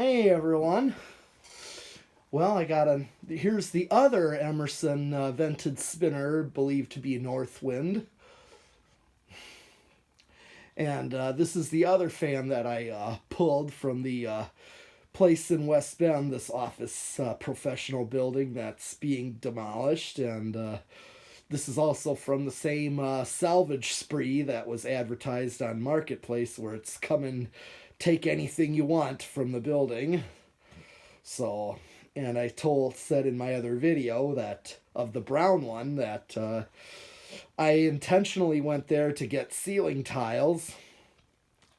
Hey everyone. Well, here's the other Emerson vented spinner believed to be Northwind. And this is the other fan that I pulled from the place in West Bend, this office professional building that's being demolished. And this is also from the same salvage spree that was advertised on Marketplace, where it's come and take anything you want from the building. So, and said in my other video that of the brown one that I intentionally went there to get ceiling tiles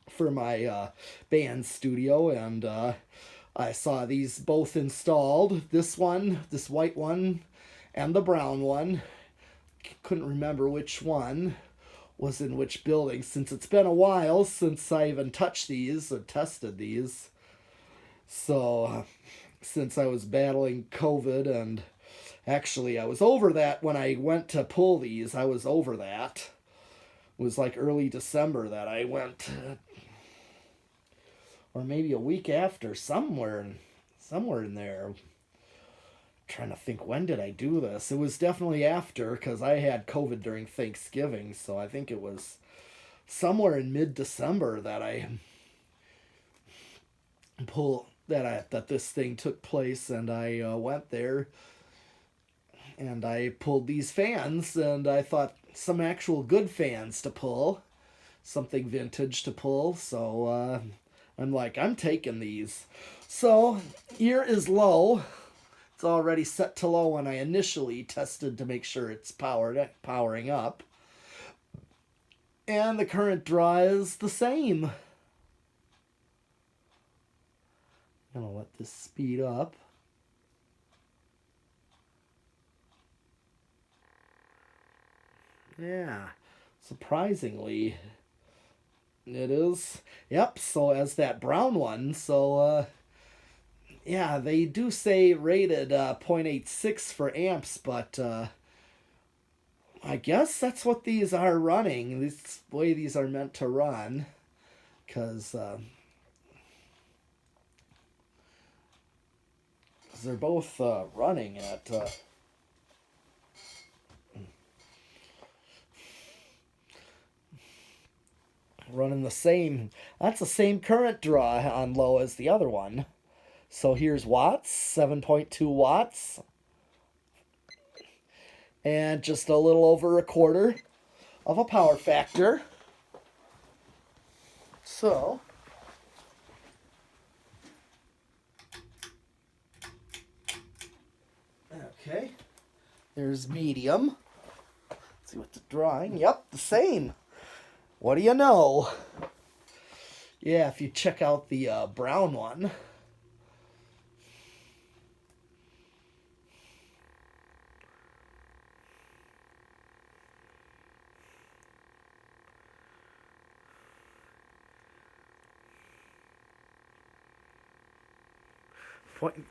for my band studio, and I saw these both installed. This white one, and the brown one. Couldn't remember which one was in which building, since it's been a while since I even touched these or tested these. So, since I was battling COVID, and actually I was over that when I went to pull these, I was over that. It was like early December that I went, or maybe a week after, somewhere in there. I'm trying to think, when did I do this? It was definitely after, because I had COVID during Thanksgiving, so I think it was somewhere in mid-December that that this thing took place, and I went there and I pulled these fans, and I thought some actual good fans to pull, something vintage to pull. So I'm like, I'm taking these. So here is low. It's already set to low when I initially tested to make sure it's powering up. And the current draw is the same. I'm going to let this speed up. Yeah, surprisingly, it is. Yep, so as that brown one, so yeah, they do say rated 0.86 for amps, but I guess that's what these are running. This way these are meant to run, because they're both running at running the same. That's the same current draw on low as the other one. So here's watts, 7.2 watts, and just a little over a quarter of a power factor. So okay, there's medium. Let's see what the drawing. Yep, the same. What do you know? Yeah, if you check out the brown one.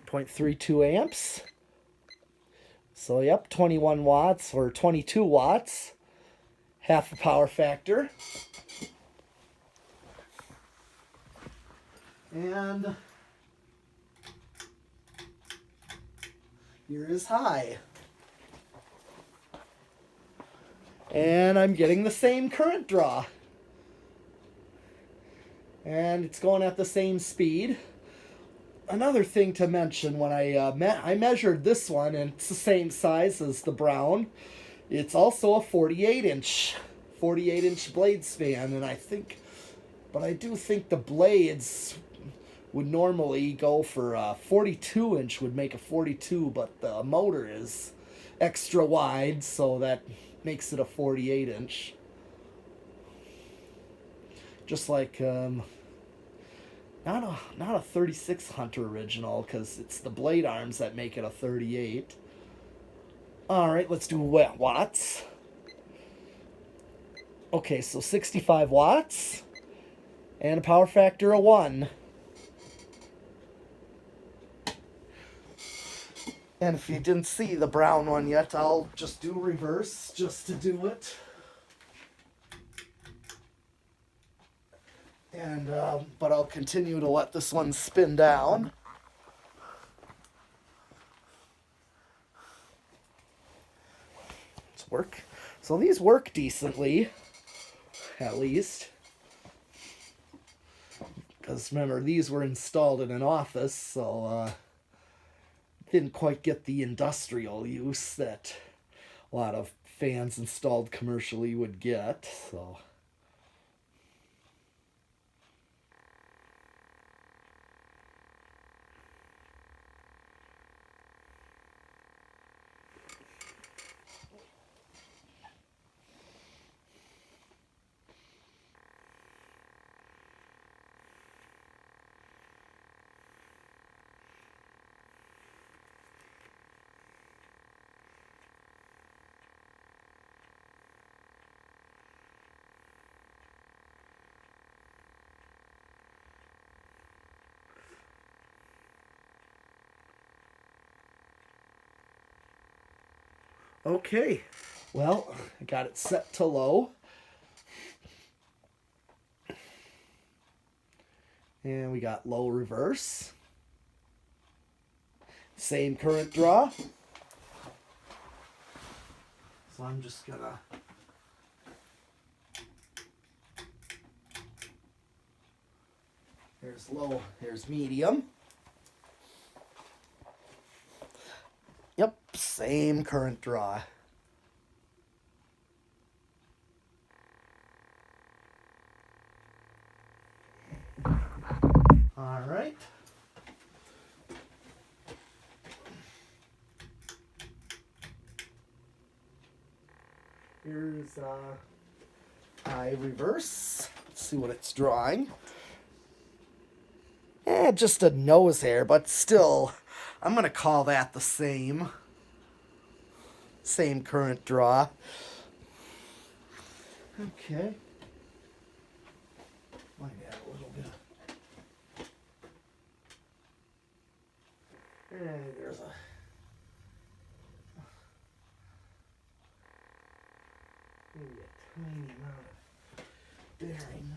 Point 0.32 amps. So, yep, 21 watts or 22 watts. Half a power factor. And here is high. And I'm getting the same current draw. And it's going at the same speed. Another thing to mention, when I measured this one, and it's the same size as the brown. It's also a 48-inch blade span, and I do think the blades would normally go for a 42-inch, would make a 42, but the motor is extra wide, so that makes it a 48-inch. Just like not a 36 Hunter original, because it's the blade arms that make it a 38. Alright, let's do watts. Okay, so 65 watts. And a power factor of 1. And if you didn't see the brown one yet, I'll just do reverse just to do it. And but I'll continue to let this one spin down. It's work. So these work decently, at least. Because remember, these were installed in an office, so didn't quite get the industrial use that a lot of fans installed commercially would get. So. Okay, well, I got it set to low. And we got low reverse. Same current draw. So I'm just gonna there's low, there's medium. Yep, same current draw. All right. Here's high reverse. Let's see what it's drawing. Just a nose hair, but still, I'm gonna call that the same. Same current draw. Okay. Might add a little bit. And there's a maybe a tiny amount of bearing.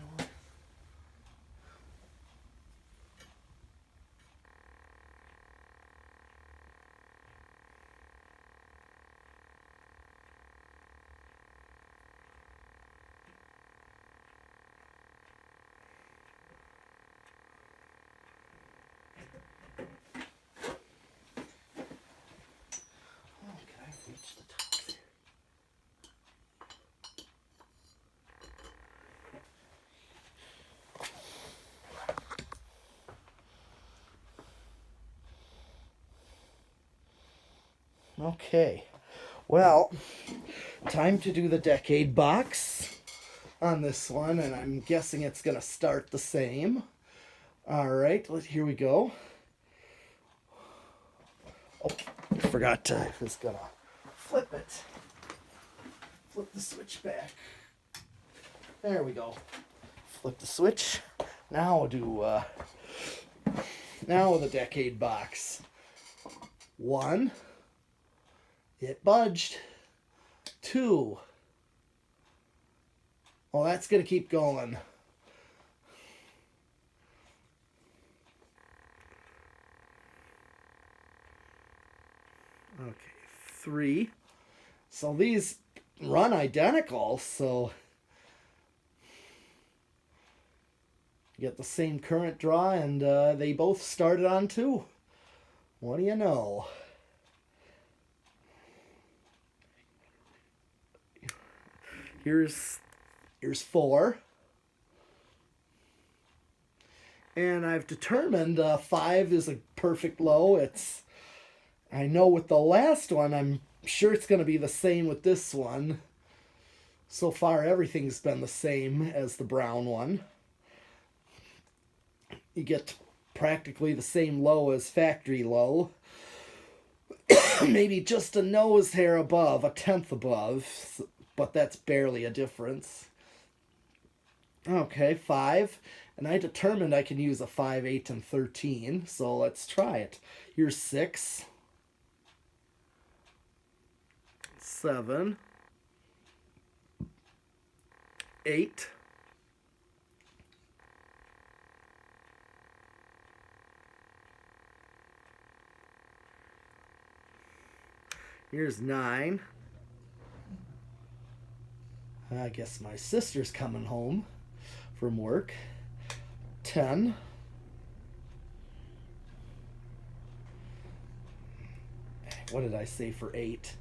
Okay, well, time to do the decade box on this one, and I'm guessing it's going to start the same. All right, here we go. Oh, I forgot I was going to flip it. Flip the switch back. There we go. Flip the switch. Now we'll do, now the decade box. 1. It budged. 2. Well, that's going to keep going. Okay, 3. So these run identical, so you get the same current draw, and they both started on 2. What do you know? Here's 4. And I've determined 5 is a perfect low. I know with the last one, I'm sure it's going to be the same with this one. So far, everything's been the same as the brown one. You get practically the same low as factory low. Maybe just a nose hair above, a tenth above, but that's barely a difference. Okay, 5. And I determined I can use a 5, 8, and 13, so let's try it. Here's 6. 7. 8. Here's 9. I guess my sister's coming home from work. 10. What did I say for 8?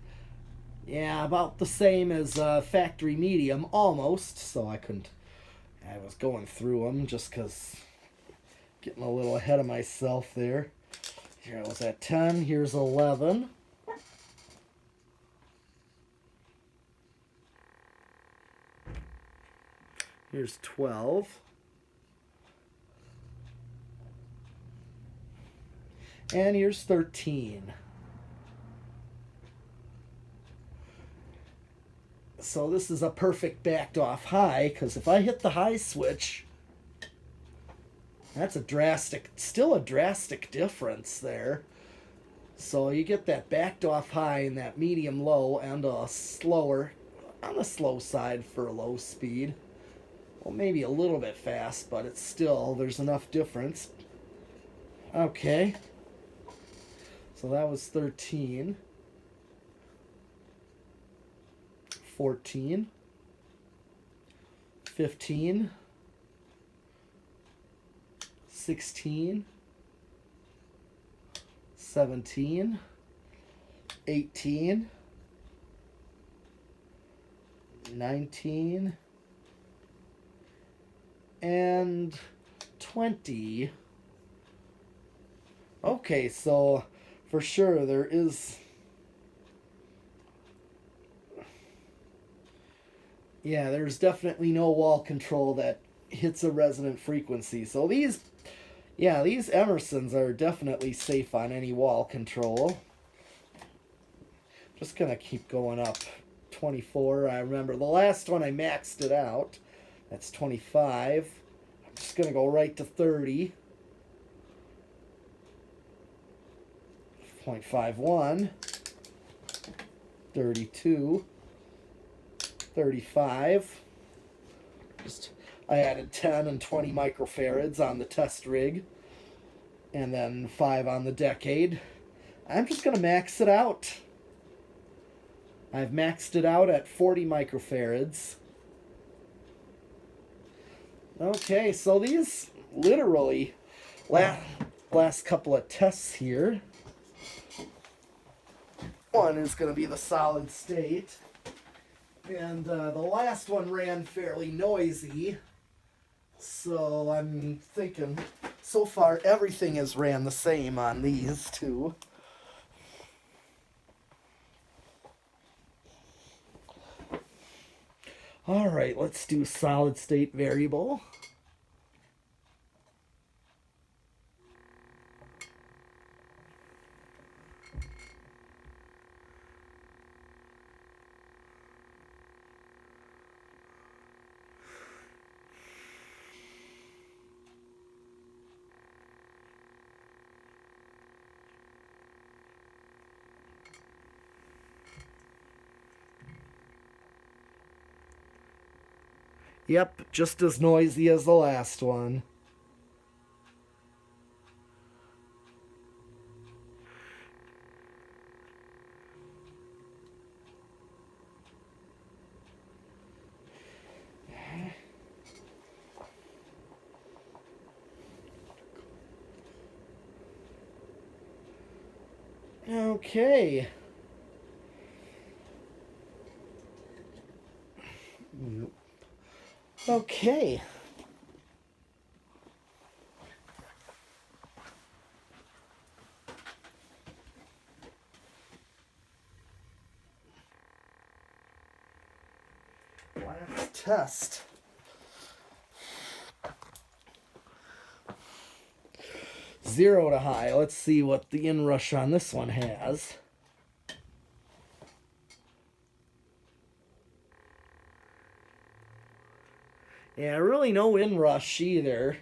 Yeah, about the same as factory medium, almost. So I was going through them just because getting a little ahead of myself there. Here I was at 10. Here's 11. Here's 12. And here's 13. So this is a perfect backed off high, because if I hit the high switch, that's still a drastic difference there. So you get that backed off high and that medium low and a slower, on the slow side for low speed. Well, maybe a little bit fast, but it's still, there's enough difference. Okay. So that was 13. 14. 15. 16. 17. 18. 19. And 20. Okay, so for sure there is... Yeah, there's definitely no wall control that hits a resonant frequency. So these Emersons are definitely safe on any wall control. Just gonna keep going up. 24, I remember the last one I maxed it out. That's 25. I'm just gonna go right to 30. 0.51. 32. 35. I added 10 and 20 microfarads on the test rig, and then 5 on the decade. I'm just going to max it out. I've maxed it out at 40 microfarads. Okay, so these literally last couple of tests here. One is going to be the solid state. And the last one ran fairly noisy, so I'm thinking so far everything has ran the same on these two. All right, let's do solid state variable. Yep, just as noisy as the last one. Okay. Okay. Last test. Zero to high. Let's see what the inrush on this one has. Yeah, really no inrush either.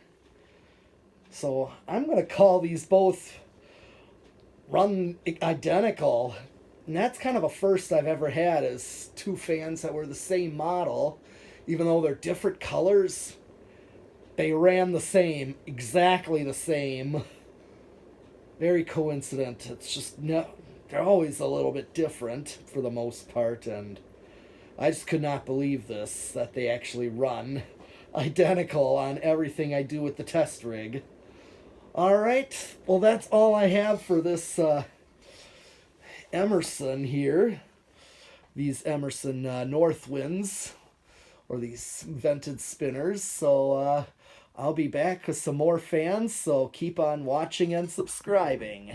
So I'm going to call these both run identical. And that's kind of a first I've ever had, is two fans that were the same model. Even though they're different colors, they ran the same, exactly the same. Very coincident. It's just no, they're always a little bit different for the most part, and I just could not believe this, that they actually run identical on everything I do with the test rig. Alright, well that's all I have for this Emerson here. These Emerson Northwinds, or these vented spinners. So I'll be back with some more fans, so keep on watching and subscribing.